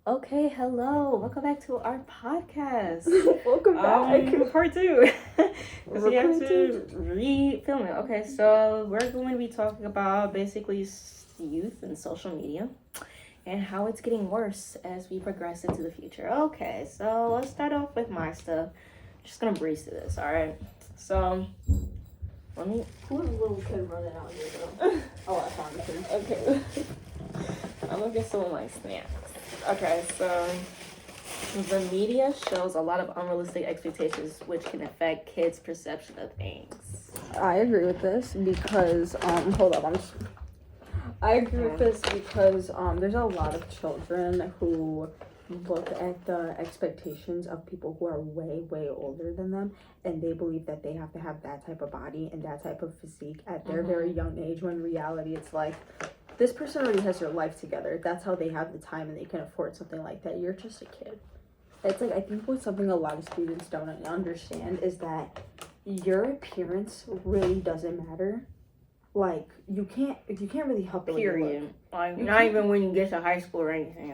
Okay, hello. Welcome back to our podcast. Welcome back. Part two. Because we have Part to re-film it. Okay, so we're going to be talking about basically youth and social media and how it's getting worse as we progress into the future. Okay, so let's start off with my stuff. Just gonna breeze through this, alright? So, Who's a little kid running out here, though? Oh, I found him. Okay. I'm gonna get some of my snacks. Okay, so the media shows a lot of unrealistic expectations which can affect kids' perception of things. I agree with this because, hold up, I agree with this because, there's a lot of children who look at the expectations of people who are way, way older than them, and they believe that they have to have that type of body and that type of physique at their very young age, when in reality it's like, this person already has their life together. That's how they have the time and they can afford something like that. You're just a kid. It's like, I think what something a lot of students don't understand is that your appearance really doesn't matter. Like, you can't really help the way you look. Period. Like, not even when you get to high school or anything.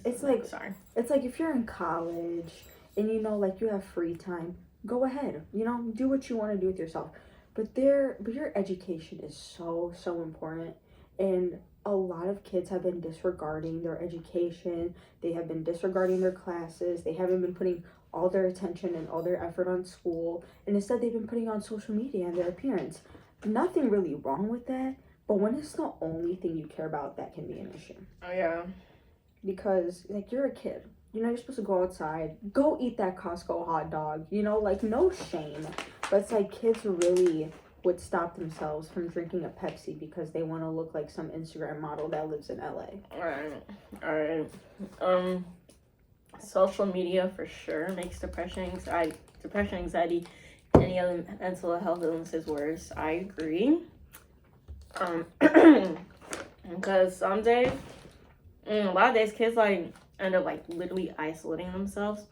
It's like sorry. It's like if you're in college and you know, like, you have free time, go ahead. You know, do what you want to do with yourself. But your education is so important. And a lot of kids have been disregarding their education. They have been disregarding their classes. They haven't been putting all their attention and all their effort on school. And instead, they've been putting on social media and their appearance. Nothing really wrong with that. But when it's the only thing you care about, that can be an issue. Oh, yeah. Because, like, you're a kid. You know, you're supposed to go outside. Go eat that Costco hot dog. You know, like, no shame. But it's like kids really would stop themselves from drinking a Pepsi because they want to look like some Instagram model that lives in LA. Alright. Social media for sure makes depression, anxiety, any other mental health illnesses worse. I agree. Because some days, a lot of days, kids like end up like literally isolating themselves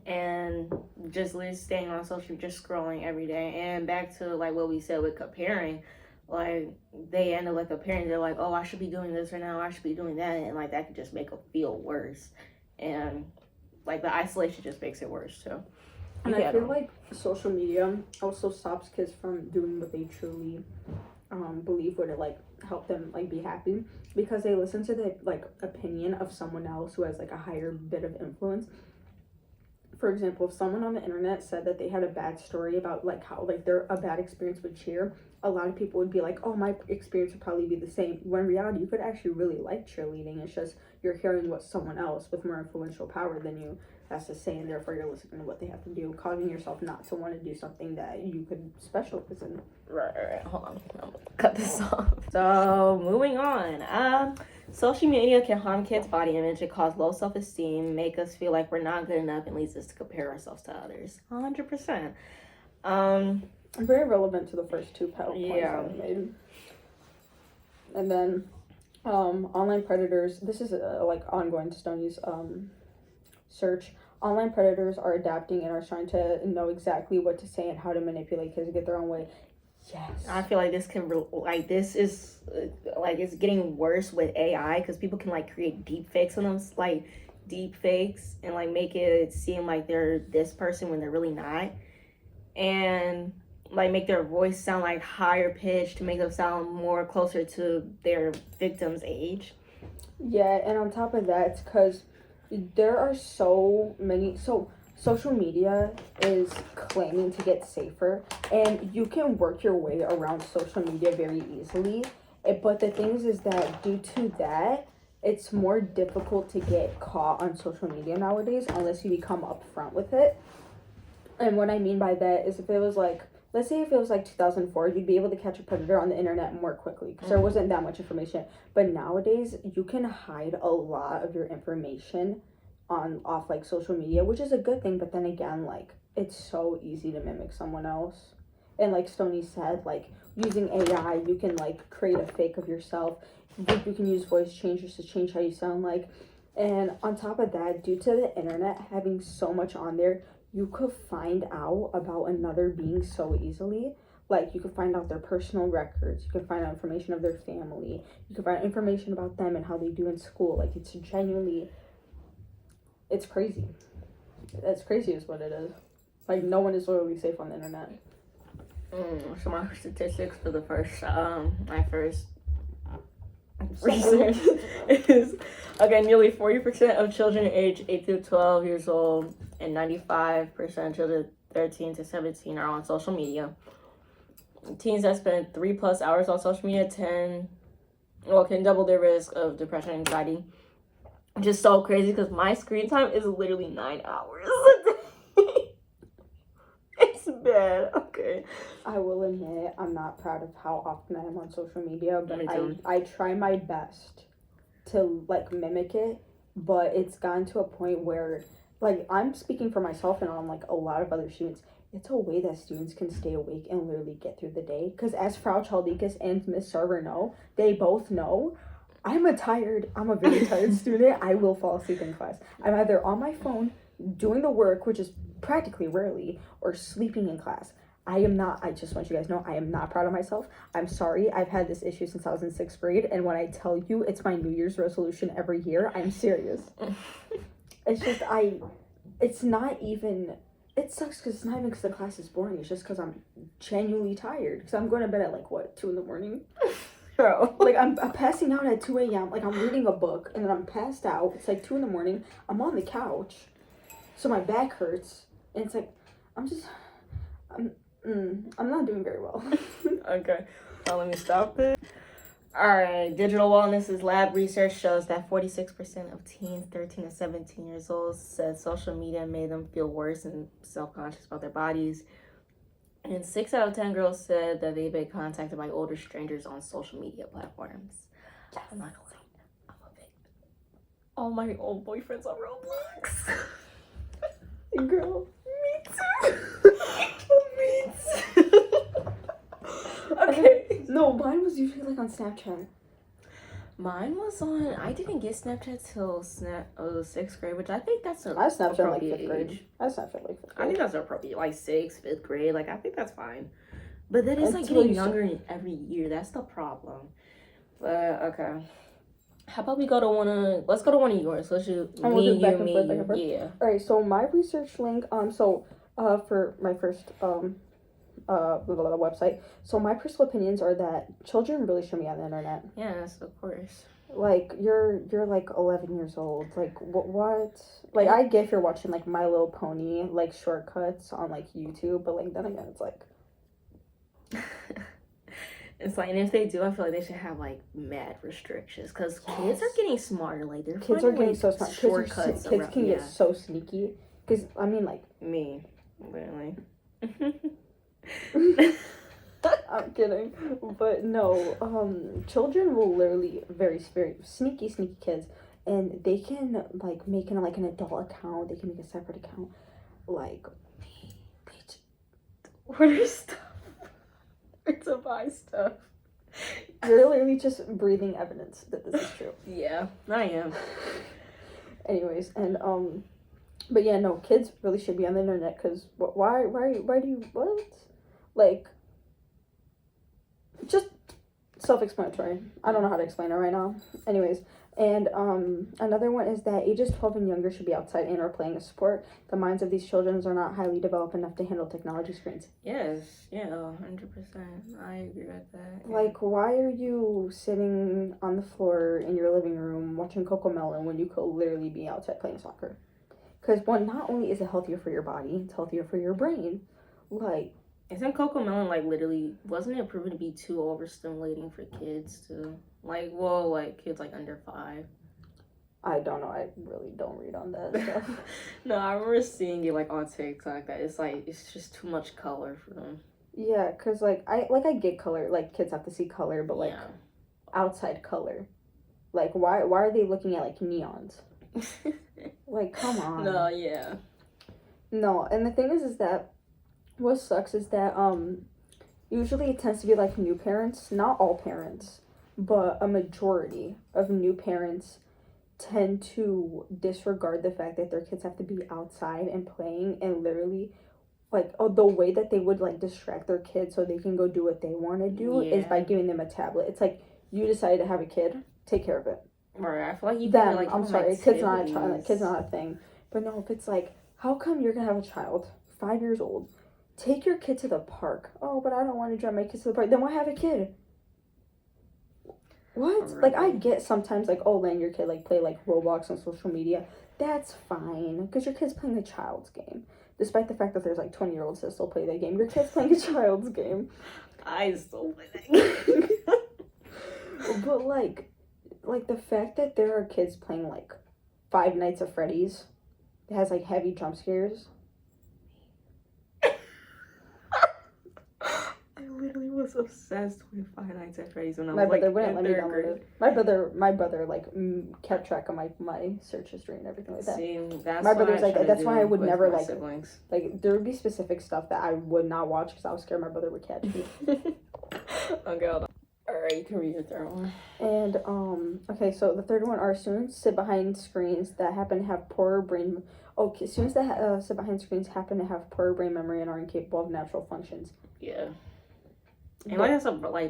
and just literally staying on social, just scrolling every day. And back to like what we said with comparing, like they end up like comparing. They're like, oh, I should be doing this right now, I should be doing that, and like that could just make them feel worse. And like the isolation just makes it worse too. And I feel like social media also stops kids from doing what they truly believe would like help them like be happy, because they listen to the like opinion of someone else who has like a higher bit of influence. For example, if someone on the internet said that they had a bad story about like how like a bad experience with cheer, a lot of people would be like, oh, my experience would probably be the same. When in reality, you could actually really like cheerleading. It's just you're hearing what someone else with more influential power than you has to say, and therefore you're listening to what they have to do, causing yourself not to want to do something that you could specialize in. Right. Hold on. I'm gonna cut this off. So, moving on. Social media can harm kids' body image. It causes low self-esteem, make us feel like we're not good enough, and leads us to compare ourselves to others. 100%. Very relevant to the first two points yeah. I made. And then, online predators. This is like ongoing to Stoney's search. Online predators are adapting and are trying to know exactly what to say and how to manipulate kids to get their own way. Yes. I feel like this is it's getting worse with AI, because people can like create deep fakes on them, like deep fakes, and like make it seem like they're this person when they're really not, and like make their voice sound like higher pitched to make them sound more closer to their victim's age. Yeah, and on top of that, it's because there are so many. So social media is claiming to get safer, and you can work your way around social media very easily. But the thing is that due to that, it's more difficult to get caught on social media nowadays unless you become upfront with it. And what I mean by that is, if it was like, let's say if it was like 2004, you'd be able to catch a predator on the internet more quickly because there wasn't that much information. But nowadays, you can hide a lot of your information off like social media, which is a good thing. But then again, like, it's so easy to mimic someone else. And like Stoney said, like, using AI, you can like create a fake of yourself. You can use voice changers to change how you sound like. And on top of that, due to the internet having so much on there, you could find out about another being so easily. Like, you can find out their personal records. You can find out information of their family. You can find out information about them and how they do in school. Like, it's genuinely, it's crazy. It's crazy is what it is. Like, no one is literally safe on the internet. So my statistics for the first, my first research is, okay, nearly 40% of children aged 8 to 12 years old and 95% of children 13 to 17 are on social media. Teens that spend 3+ hours on social media can double their risk of depression and anxiety. Which is so crazy because my screen time is literally 9 hours a day. It's bad. Okay. I will admit, I'm not proud of how often I am on social media, but Me too. I try my best to, like, mimic it, but it's gotten to a point where, like, I'm speaking for myself and on, like, a lot of other students. It's a way that students can stay awake and literally get through the day. Because as Frau Chaldikas and Miss Sarver know, they both know, I'm a very tired student. I will fall asleep in class. I'm either on my phone doing the work, which is practically rarely, or sleeping in class. I just want you guys to know, I am not proud of myself. I'm sorry. I've had this issue since I was in 6th grade. And when I tell you it's my New Year's resolution every year, I'm serious. It's just, it's not even, it sucks because it's not even because the class is boring. It's just because I'm genuinely tired. Because I'm going to bed at, like, what, 2 in the morning? Bro. Like, I'm passing out at 2 a.m. Like, I'm reading a book, and then I'm passed out. It's, like, 2 in the morning. I'm on the couch, so my back hurts. And it's, like, I'm not doing very well. Okay. Now let me stop it. Alright, digital wellness's lab research shows that 46% of teens 13 to 17 years old said social media made them feel worse and self-conscious about their bodies. And 6 out of 10 girls said that they've been contacted by older strangers on social media platforms. Yes. I'm not gonna lie, I'm a bit. All my old boyfriends on Roblox. Girl. Me too. Me too. Okay. No, mine was usually, like, on Snapchat. Mine was on, I didn't get Snapchat till 6th grade, which I think that's I Snapchat, like, appropriate 5th grade. age. I Snapchat, like, 5th I grade. think that's appropriate, like 6th, 5th grade. Like, I think that's fine. But then it's like Until getting you younger every year. That's the problem. But okay. How about we go to let's go to one of yours. Let's do me, you. Yeah. Alright, so my research link, for my first, website. So my personal opinions are that children really shouldn't be on the internet. Yes, of course. Like, you're like 11 years old. Like, what? Like, I get if you're watching, like, My Little Pony, like, shortcuts on, like, YouTube, but, like, then again, it's like... It's like, and if they do, I feel like they should have, like, mad restrictions, because kids are getting smarter. Like, they're kids are getting like, so smart. Shortcuts Kids can get so sneaky. Because, I mean, like... Me, literally. I'm kidding, but no, children will literally very sneaky kids, and they can, like, make an adult account. They can make a separate account, like, bitch, order stuff or to buy stuff. You're literally just breathing evidence that this is true. Yeah, I am. Anyways, and but yeah, no, kids really should be on the internet, because why do you, what? Like, just self-explanatory. I don't know how to explain it right now. Anyways, and another one is that ages 12 and younger should be outside and or playing a sport. The minds of these children are not highly developed enough to handle technology screens. Yes, yeah, 100%. I agree with that. Yeah. Like, why are you sitting on the floor in your living room watching Cocomelon when you could literally be outside playing soccer? Because, one, not only is it healthier for your body, it's healthier for your brain. Like, isn't Cocomelon, like, literally, wasn't it proven to be too overstimulating for kids to, like, well, like, kids, like, under 5? I don't know. I really don't read on that stuff. No, I remember seeing it, like, on TikTok, that it's, like, it's just too much color for them. Yeah, because, like, I get color. Like, kids have to see color, but, like, yeah. Outside color. Like, why are they looking at, like, neons? Like, come on. No, yeah. No, and the thing is that what sucks is that usually it tends to be like new parents, not all parents, but a majority of new parents tend to disregard the fact that their kids have to be outside and playing, and literally the way that they would like distract their kids so they can go do what they want to do is by giving them a tablet. It's like, you decided to have a kid, take care of it. Right, I feel like you Then like, I'm sorry, kid's not a child, kid's not a thing. But no, if it's like, how come you're gonna have a child, 5 years old, take your kid to the park? Oh, but I don't want to drive my kids to the park. Then why have a kid? What? Really? Like, I get sometimes like, oh, letting your kid like play like Roblox on social media. That's fine, because your kid's playing a child's game. Despite the fact that there's like 20-year-olds that still play that game, your kid's playing a child's game. I still play that game. But like the fact that there are kids playing like Five Nights at Freddy's that has like heavy jump scares. I literally was obsessed with Five Nights at Freddy's when I was My brother like wouldn't let me third download grade. it. My brother like kept track of my search history and everything like that. See, that's My what brother's I like, try to that's do why I would with never my like siblings. like there would be specific stuff that I would not watch because I was scared my brother would catch me. Okay, hold on. Alright, you can read your third one. And okay, so the third one are students sit behind screens that happen to have poorer brain. Okay, students that sit behind screens happen to have poorer brain memory and are incapable of natural functions. Yeah. And like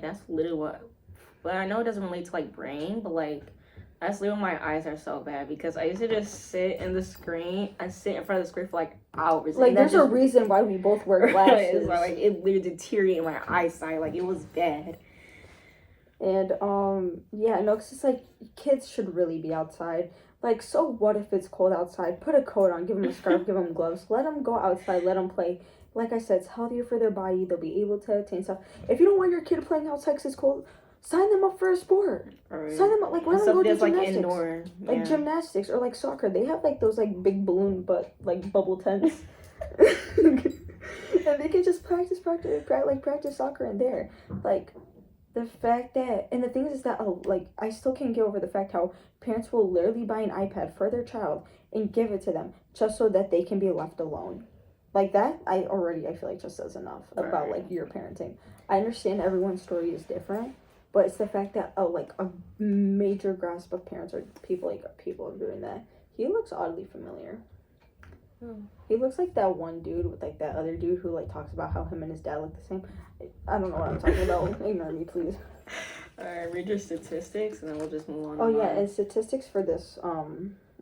that's literally what. But I know it doesn't relate to like brain, but like that's literally my eyes are so bad because I used to just sit in the screen. I sit in front of the screen for like hours. Like there's a reason why we both wear glasses. Like it literally deteriorated my eyesight. Like it was bad. And yeah, no, cause it's like kids should really be outside. Like, so what if it's cold outside? Put a coat on, give them a scarf, give them gloves. Let them go outside, let them play. Like I said, it's healthier for their body. They'll be able to attain stuff. If you don't want your kid playing outside because it's cold, sign them up for a sport. Right. Sign them up, like, let them go do gymnastics. Like indoor. Like gymnastics or like soccer. They have like those like big balloon but like bubble tents. And they can just practice soccer in there. Like, the fact that, and the thing is that, like, I still can't get over the fact how parents will literally buy an iPad for their child and give it to them just so that they can be left alone. Like, that, I feel like just says enough about, like, your parenting. I understand everyone's story is different, but it's the fact that, like, a major grasp of parents or people are doing that. He looks oddly familiar. He looks like that one dude with like that other dude who like talks about how him and his dad look the same. I don't know what I'm talking about. Ignore me, please. Alright, read your statistics and then we'll just move on. Oh yeah, and statistics for this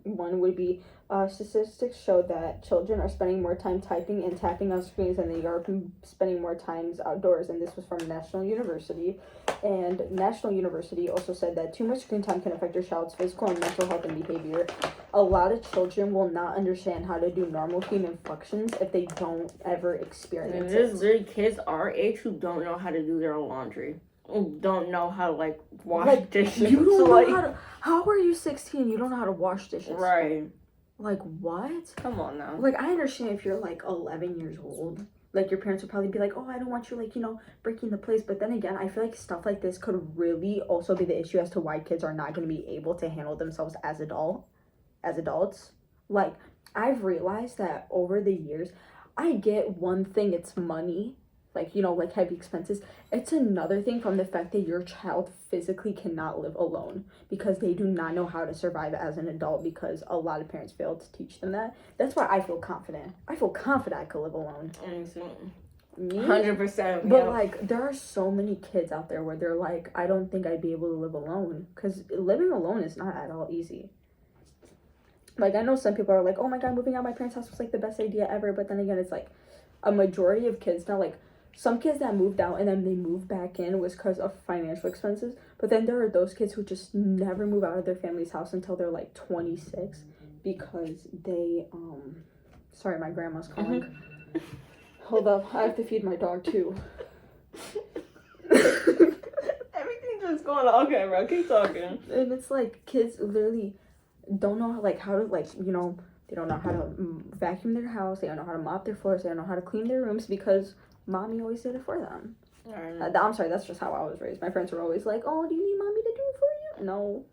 one would be statistics show that children are spending more time typing and tapping on screens than they are spending more times outdoors, and this was from National University. And National University also said that too much screen time can affect your child's physical and mental health and behavior. A lot of children will not understand how to do normal human functions if they don't ever experience it. There's kids our age who don't know how to do their own laundry. Don't know how to like wash dishes. You don't know how to. How are you 16? You don't know how to wash dishes. Right. Like what? Come on now. Like I understand if you're like 11 years old. Like your parents would probably be like, oh, I don't want you like, breaking the place. But then again, I feel like stuff like this could really also be the issue as to why kids are not going to be able to handle themselves as adults. Like I've realized that over the years, I get one thing, it's money. Like, like heavy expenses. It's another thing from the fact that your child physically cannot live alone because they do not know how to survive as an adult because a lot of parents fail to teach them that. That's why I feel confident. I feel confident I could live alone. Me? 100%. But, like, there are so many kids out there where they're like, I don't think I'd be able to live alone because living alone is not at all easy. Like, I know some people are like, oh my god, moving out of my parents' house was, like, the best idea ever. But then again, it's, like, a majority of kids now, like, some kids that moved out and then they moved back in was because of financial expenses. But then there are those kids who just never move out of their family's house until they're like 26 because they, sorry, my grandma's calling. Hold up, I have to feed my dog too. Everything's just going on. Okay, bro, keep talking. And it's like kids literally don't know how to like, they don't know how to vacuum their house. They don't know how to mop their floors. They don't know how to clean their rooms because mommy always did it for them. I'm sorry, that's just how I was raised. My friends were always like, oh, do you need mommy to do it for you? No.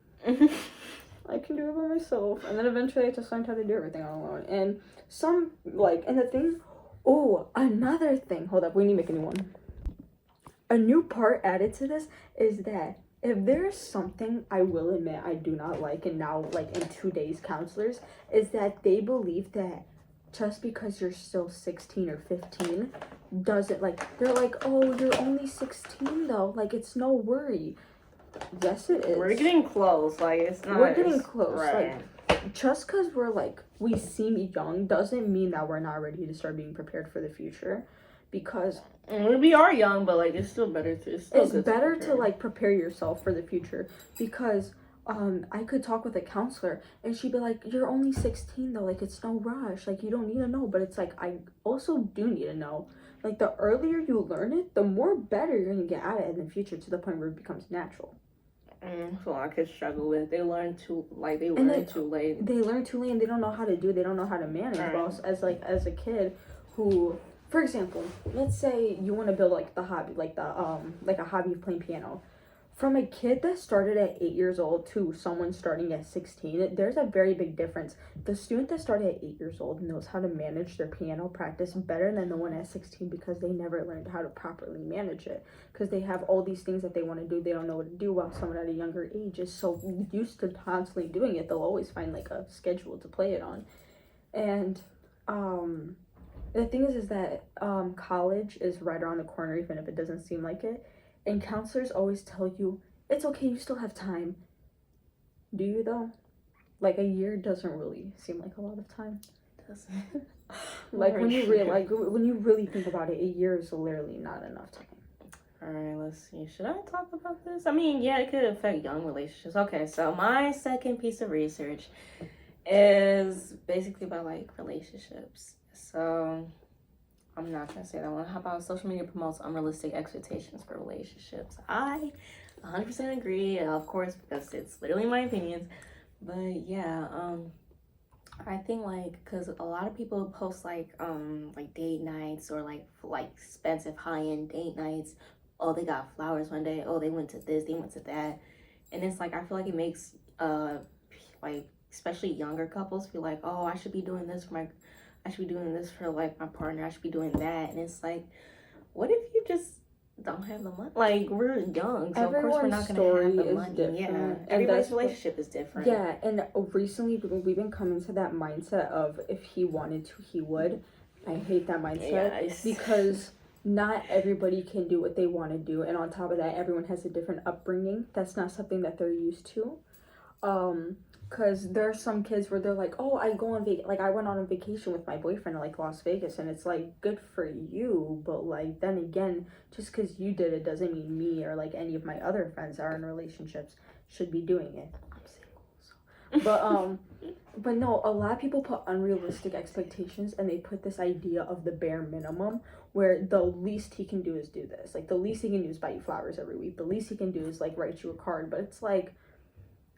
I can do it by myself. And then eventually I just learned how to do everything on my own. And another thing. Hold up, we need to make a new one. A new part added to this is that if there is something I will admit I do not like, and now, like, in today's counselors, is that they believe that just because you're still 16 or 15 doesn't, like, they're like, oh, you're only 16 though, like, it's no worry. Yes, it is. We're getting close. Like, it's not. We're getting close. Right. Like, just because we're like, we seem young doesn't mean that we're not ready to start being prepared for the future, because we are young, but like it's still better to. It's better to like prepare yourself for the future, because I could talk with a counselor and she'd be like, you're only 16 though, like it's no rush, like you don't need to know. But it's like, I also do need to know. Like, the earlier you learn it, the more better you're gonna get at it in the future, to the point where it becomes natural. So I could struggle with. They learn too late. They learn too late, and they don't know how to do it. They don't know how to manage. Well, as a kid who, for example, let's say you want to build like the hobby, like a hobby of playing piano. From a kid that started at 8 years old to someone starting at 16, there's a very big difference. The student that started at 8 years old knows how to manage their piano practice better than the one at 16, because they never learned how to properly manage it. Because they have all these things that they want to do, they don't know what to do, while someone at a younger age is so used to constantly doing it, they'll always find like a schedule to play it on. And the thing is that college is right around the corner, even if it doesn't seem like it. And counselors always tell you, it's okay, you still have time. Do you though? Like, a year doesn't really seem like a lot of time. Doesn't. Like, when you really think about it, a year is literally not enough time. Alright, let's see. Should I talk about this? I mean, yeah, it could affect young relationships. Okay, so my second piece of research is basically about like relationships. So I'm not gonna say that one. How about social media promotes unrealistic expectations for relationships? I 100% agree, of course, because it's literally my opinions. But yeah, I think like, because a lot of people post like date nights, or like expensive high-end date nights. Oh, they got flowers one day. Oh, they went to this, they went to that. And it's like, I feel like it makes like especially younger couples feel like, oh, I should be doing this for like my partner, I should be doing that. And it's like, what if you just don't have the money? Like, we're young, so Everyone's of course we're not gonna have the money. Different. Yeah, everybody's relationship is different. Yeah, and recently we've been coming to that mindset of, if he wanted to, he would. I hate that mindset, because not everybody can do what they want to do, and on top of that, everyone has a different upbringing. That's not something that they're used to. Because there are some kids where they're like, oh, I went on a vacation with my boyfriend to like Las Vegas, and it's like, good for you, but like, then again, just because you did it doesn't mean me or like any of my other friends that are in relationships should be doing it. I'm single, so. But no, a lot of people put unrealistic expectations, and they put this idea of the bare minimum, where the least he can do is do this. Like, the least he can do is buy you flowers every week. The least he can do is like write you a card. But it's like,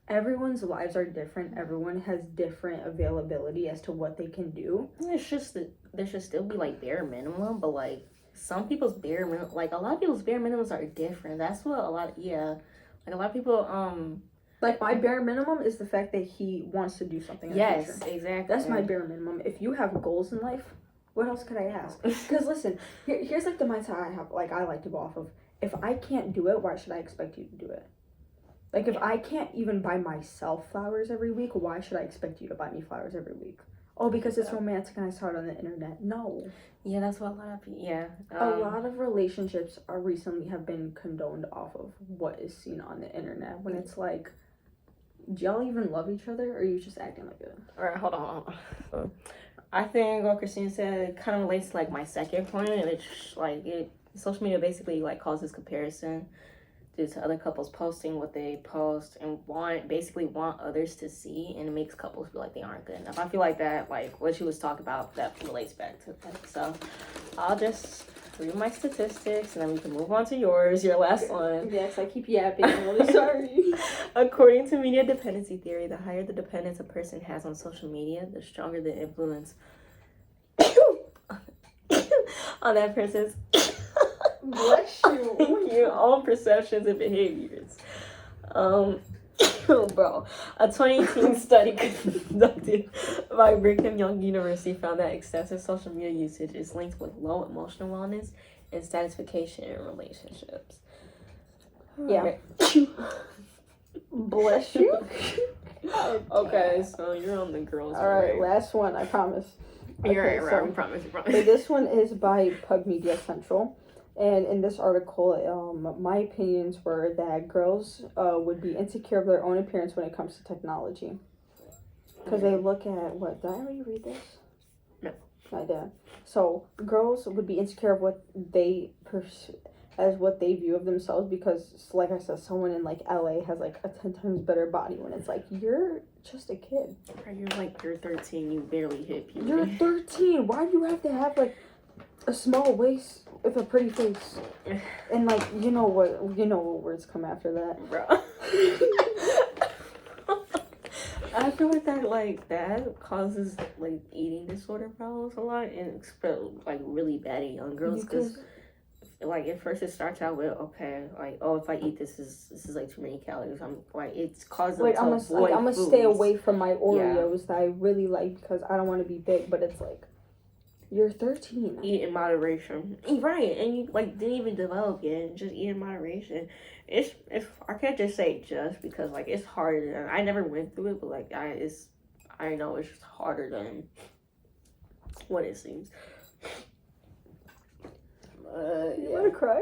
everyone's lives are different. Everyone has different availability as to what they can do. It's just that there should still be like bare minimum, but like some people's bare minimum, like a lot of people's bare minimums are different. That's what a lot of people like, my bare minimum is the fact that he wants to do something in the future. Yes, exactly. That's my bare minimum. If you have goals in life, what else could I ask? Because listen, here's like the mindset I have, like, I like to go off of. If I can't do it, why should I expect you to do it? Like, if I can't even buy myself flowers every week, why should I expect you to buy me flowers every week? Oh, because it's romantic and I saw it on the internet. No. Yeah, that's what a lot of people, a lot of relationships recently have been condoned off of what is seen on the internet, when it's like, do y'all even love each other, or are you just acting like it? All right, hold on. I think what Christine said kind of relates to like my second point, and it's like social media basically like causes comparison due to other couples posting what they post and want others to see, and it makes couples feel like they aren't good enough. I feel like that, like what she was talking about, that relates back to that. So I'll just read my statistics, and then we can move on to your last one. Yes, I keep yapping. I'm really sorry. According to media dependency theory, the higher the dependence a person has on social media, the stronger the influence on that person's Bless you. own perceptions and behaviors. Bro, a 2018 study conducted by Brigham Young University found that excessive social media usage is linked with low emotional wellness and satisfaction in relationships. Yeah. Right. Bless you. Okay, so you're on the girls. All right, last one, I promise. You're right, so we promise, so this one is by Pug Media Central. And in this article, my opinions were that girls would be insecure of their own appearance when it comes to technology. Because they look at what? Did I already read this? No. I did. So girls would be insecure of what they as what they view of themselves because, like I said, someone in like LA has like a 10 times better body when it's like you're just a kid. You're 13. You barely hit puberty. You're 13. Why do you have to have like a small waist with a pretty face? And like you know what words come after that, bro. I feel like that causes like eating disorder problems a lot, and it's like really bad in young girls because like at first it starts out with okay, like oh if I eat this is like too many calories. I'm like it's causing like I'm gonna stay away from my Oreos that I really like because I don't want to be big, but it's like you're 13. Eat in moderation, right? And you like didn't even develop yet. Just eat in moderation. It's I can't just say just because like it's harder than I never went through it, but like I know it's just harder than what it seems. You wanna cry?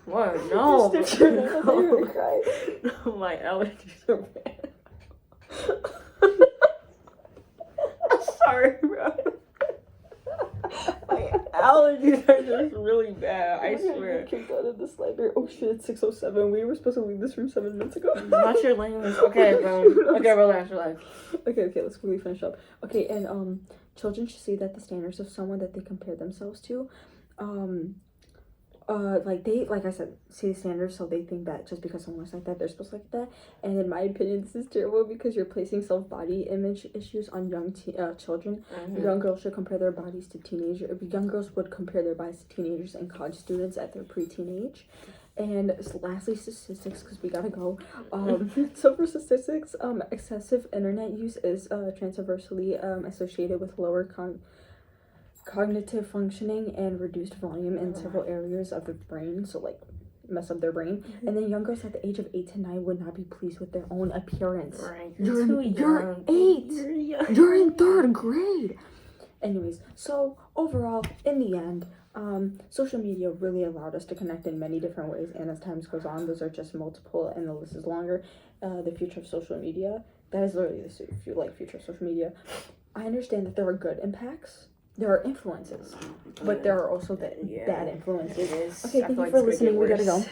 What? No. You're gonna cry. No, my allergies are bad. I'm sorry, bro. My allergies are just really bad. I swear. Get kicked out of the library. Oh shit! It's 6:07. We were supposed to leave this room 7 minutes ago. Watch your language. Okay, bro. Okay, relax. Okay. Let's quickly finish up. Okay, and children should see that the standards of someone that they compare themselves to, like I said, see the standards, so they think that just because someone looks like that, they're supposed to like that. And in my opinion, this is terrible because you're placing self-body image issues on young children. Mm-hmm. Young girls should compare their bodies to teenagers. Young girls would compare their bodies to teenagers and college students at their preteen age. And lastly, statistics, because we gotta go. So for statistics, excessive internet use is transversely associated with lower cognitive functioning and reduced volume in several areas of the brain, so like mess up their brain. Mm-hmm. And then young girls at the age of 8 to 9 would not be pleased with their own appearance. Right. You're 8. You're in 3rd grade. Anyways, so overall, in the end, social media really allowed us to connect in many different ways, and as time goes on, those are just multiple and the list is longer. The future of social media, that is literally the future of social media. I understand that there are good impacts. There are influences, but there are also bad influences. Okay, thank you for listening. We gotta go.